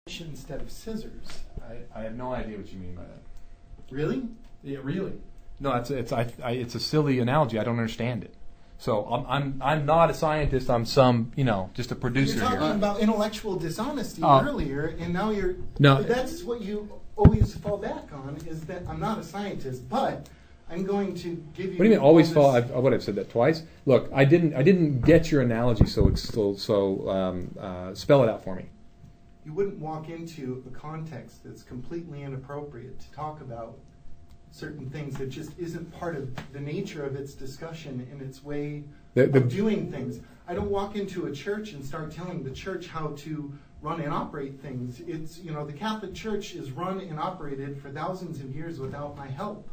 instead of scissors. I have no idea what you mean by that. Really? Yeah, really. No, it's a silly analogy. I don't understand it. So I'm not a scientist. I'm just a producer here. You're talking about intellectual dishonesty earlier, and now you're. No. That's what you always fall back on, is that I'm not a scientist, but I'm going to give you. What do you mean always fall? I've said that twice. Look, I didn't get your analogy, so spell it out for me. You wouldn't walk into a context that's completely inappropriate to talk about certain things that just isn't part of the nature of its discussion and its way of doing things. I don't walk into a church and start telling the church how to run and operate things. It's, the Catholic Church is run and operated for thousands of years without my help.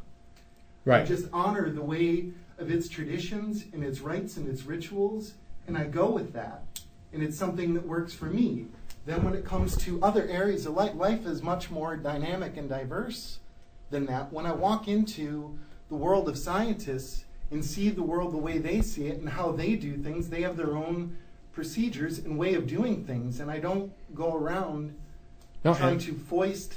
Right. I just honor the way of its traditions and its rites and its rituals, and I go with that. And it's something that works for me. Then when it comes to other areas of life is much more dynamic and diverse than that. When I walk into the world of scientists and see the world the way they see it and how they do things, they have their own procedures and way of doing things, and I don't go around trying to foist.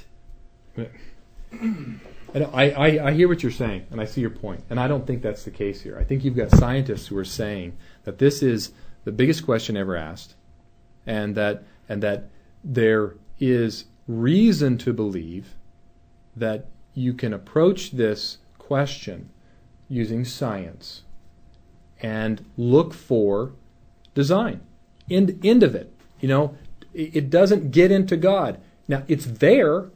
I hear what you're saying, and I see your point, and I don't think that's the case here. I think you've got scientists who are saying that this is the biggest question ever asked, and that there is reason to believe that you can approach this question using science and look for design. End of it. It doesn't get into God. Now, it's there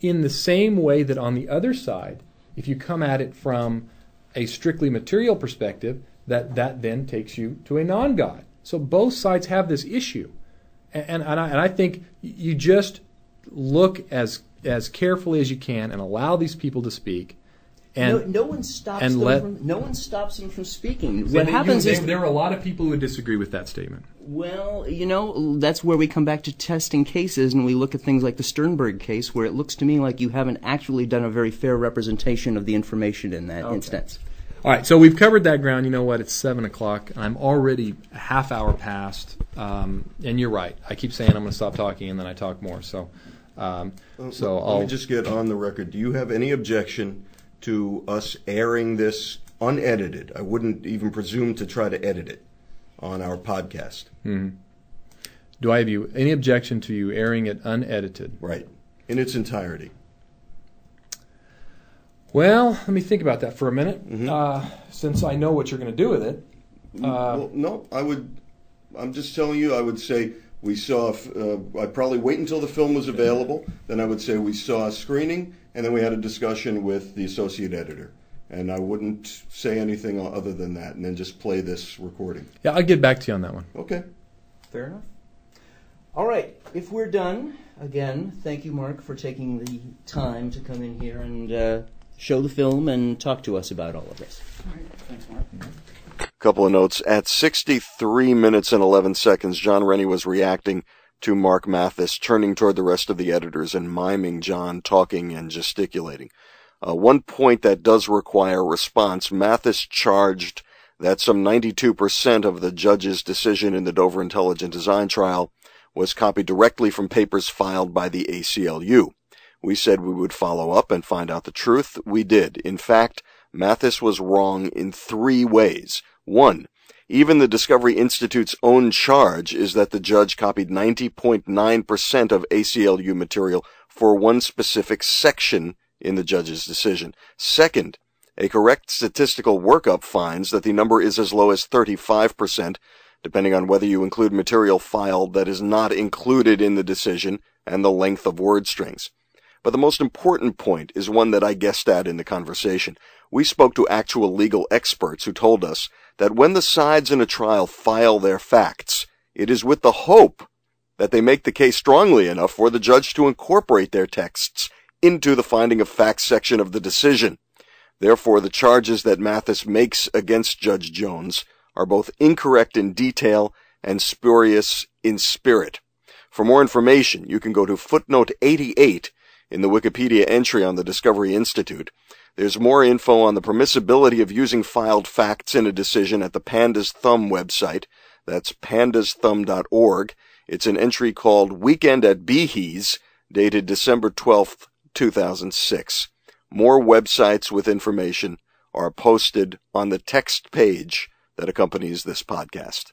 in the same way that on the other side, if you come at it from a strictly material perspective, that then takes you to a non-God. So both sides have this issue. And I think you just look as carefully as you can and allow these people to speak. And no one stops them from speaking. What happens is there are a lot of people who disagree with that statement. Well, that's where we come back to testing cases, and we look at things like the Sternberg case, where it looks to me like you haven't actually done a very fair representation of the information in that instance. All right, so we've covered that ground. You know what? It's 7 o'clock. I'm already a half hour past, and you're right. I keep saying I'm going to stop talking, and then I talk more. So let me just get on the record. Do you have any objection to us airing this unedited? I wouldn't even presume to try to edit it on our podcast. Mm-hmm. Do I have any objection to you airing it unedited? Right, in its entirety. Well, let me think about that for a minute, Mm-hmm. since I know what you're going to do with it. Well, no, I'm just telling you, I would say we saw, I'd probably wait until the film was available, then I would say we saw a screening, and then we had a discussion with the associate editor. And I wouldn't say anything other than that, and then just play this recording. Yeah, I'll get back to you on that one. Okay. Fair enough. All right, if we're done, again, thank you, Mark, for taking the time to come in here and show the film and talk to us about all of this. All right, thanks, Mark. A couple of notes. At 63 minutes and 11 seconds, John Rennie was reacting to Mark Mathis, turning toward the rest of the editors and miming John talking and gesticulating. One point that does require response, Mathis charged that some 92% of the judge's decision in the Dover Intelligent Design trial was copied directly from papers filed by the ACLU. We said we would follow up and find out the truth. We did. In fact, Mathis was wrong in 3 ways. 1, even the Discovery Institute's own charge is that the judge copied 90.9% of ACLU material for one specific section in the judge's decision. 2nd, a correct statistical workup finds that the number is as low as 35%, depending on whether you include material filed that is not included in the decision and the length of word strings. But the most important point is one that I guessed at in the conversation. We spoke to actual legal experts who told us that when the sides in a trial file their facts, it is with the hope that they make the case strongly enough for the judge to incorporate their texts into the finding of facts section of the decision. Therefore, the charges that Mathis makes against Judge Jones are both incorrect in detail and spurious in spirit. For more information, you can go to footnote 88 in the Wikipedia entry on the Discovery Institute. There's more info on the permissibility of using filed facts in a decision at the Pandas Thumb website. That's pandasthumb.org. It's an entry called Weekend at Behe's, dated December 12th, 2006. More websites with information are posted on the text page that accompanies this podcast.